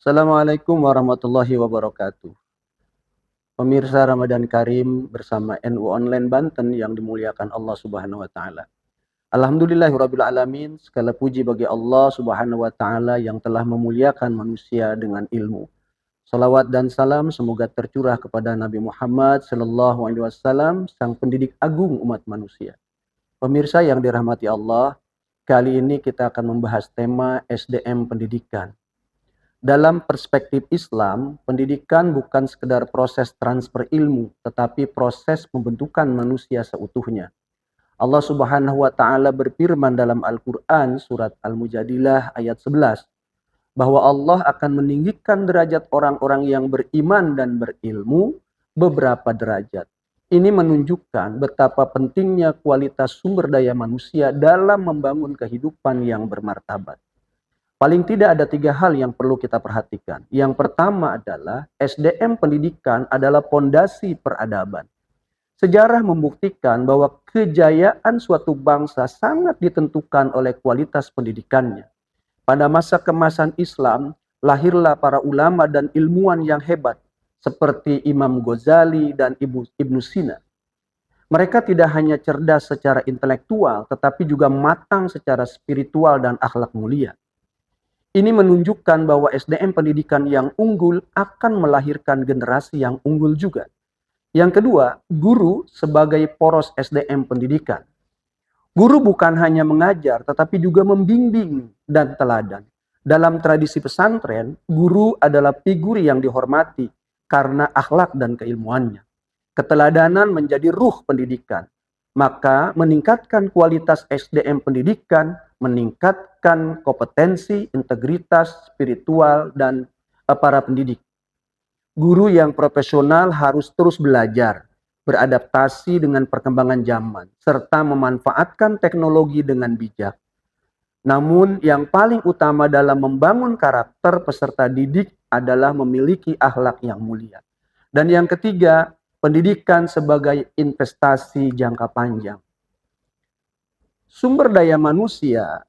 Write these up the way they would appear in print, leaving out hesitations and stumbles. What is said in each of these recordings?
Assalamualaikum warahmatullahi wabarakatuh. Pemirsa Ramadan Karim bersama NU Online Banten yang dimuliakan Allah Subhanahu wa taala. Alhamdulillahirabbil alamin, segala puji bagi Allah Subhanahu wa taala yang telah memuliakan manusia dengan ilmu. Salawat dan salam semoga tercurah kepada Nabi Muhammad sallallahu alaihi wasallam, sang pendidik agung umat manusia. Pemirsa yang dirahmati Allah, kali ini kita akan membahas tema SDM pendidikan. Dalam perspektif Islam, pendidikan bukan sekedar proses transfer ilmu, tetapi proses pembentukan manusia seutuhnya. Allah Subhanahu wa taala berfirman dalam Al-Qur'an surat Al-Mujadilah ayat 11 bahwa Allah akan meninggikan derajat orang-orang yang beriman dan berilmu beberapa derajat. Ini menunjukkan betapa pentingnya kualitas sumber daya manusia dalam membangun kehidupan yang bermartabat. Paling tidak ada 3 hal yang perlu kita perhatikan. Yang pertama adalah SDM pendidikan adalah pondasi peradaban. Sejarah membuktikan bahwa kejayaan suatu bangsa sangat ditentukan oleh kualitas pendidikannya. Pada masa kemasan Islam, lahirlah para ulama dan ilmuwan yang hebat, seperti Imam Ghazali dan Ibnu Sina. Mereka tidak hanya cerdas secara intelektual, tetapi juga matang secara spiritual dan akhlak mulia. Ini menunjukkan bahwa SDM pendidikan yang unggul akan melahirkan generasi yang unggul juga. Yang kedua, guru sebagai poros SDM pendidikan. Guru bukan hanya mengajar, tetapi juga membimbing dan teladan. Dalam tradisi pesantren, guru adalah figur yang dihormati karena akhlak dan keilmuannya. Keteladanan menjadi ruh pendidikan. Maka meningkatkan kualitas SDM pendidikan, meningkatkan kompetensi, integritas, spiritual, dan para pendidik. Guru yang profesional harus terus belajar, beradaptasi dengan perkembangan zaman, serta memanfaatkan teknologi dengan bijak. Namun yang paling utama dalam membangun karakter peserta didik adalah memiliki akhlak yang mulia. Dan yang ketiga, pendidikan sebagai investasi jangka panjang. Sumber daya manusia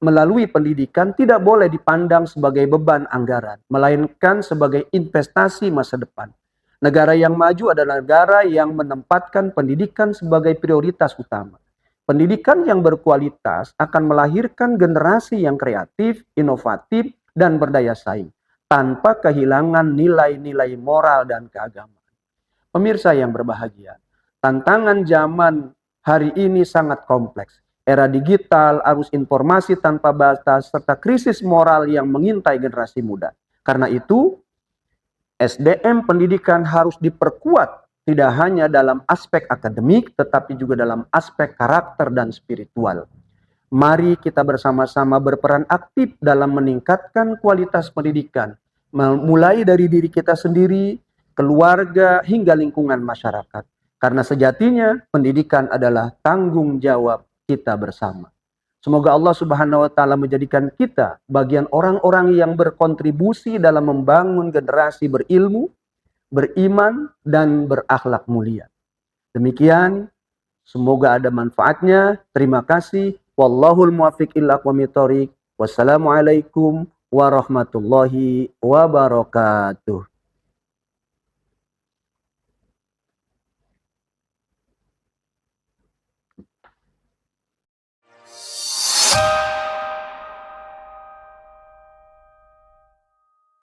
melalui pendidikan tidak boleh dipandang sebagai beban anggaran, melainkan sebagai investasi masa depan. Negara yang maju adalah negara yang menempatkan pendidikan sebagai prioritas utama. Pendidikan yang berkualitas akan melahirkan generasi yang kreatif, inovatif, dan berdaya saing, tanpa kehilangan nilai-nilai moral dan keagamaan. Pemirsa yang berbahagia, tantangan zaman hari ini sangat kompleks. Era digital, arus informasi tanpa batas, serta krisis moral yang mengintai generasi muda. Karena itu, SDM pendidikan harus diperkuat, tidak hanya dalam aspek akademik, tetapi juga dalam aspek karakter dan spiritual. Mari kita bersama-sama berperan aktif dalam meningkatkan kualitas pendidikan, mulai dari diri kita sendiri, keluarga, hingga lingkungan masyarakat. Karena sejatinya pendidikan adalah tanggung jawab kita bersama. Semoga Allah Subhanahu wa taala menjadikan kita bagian orang-orang yang berkontribusi dalam membangun generasi berilmu, beriman, dan berakhlak mulia. Demikian, semoga ada manfaatnya. Terima kasih. Wallahul muwaffiq ila aqwamit thoriq. Wassalamualaikum warahmatullahi wabarakatuh.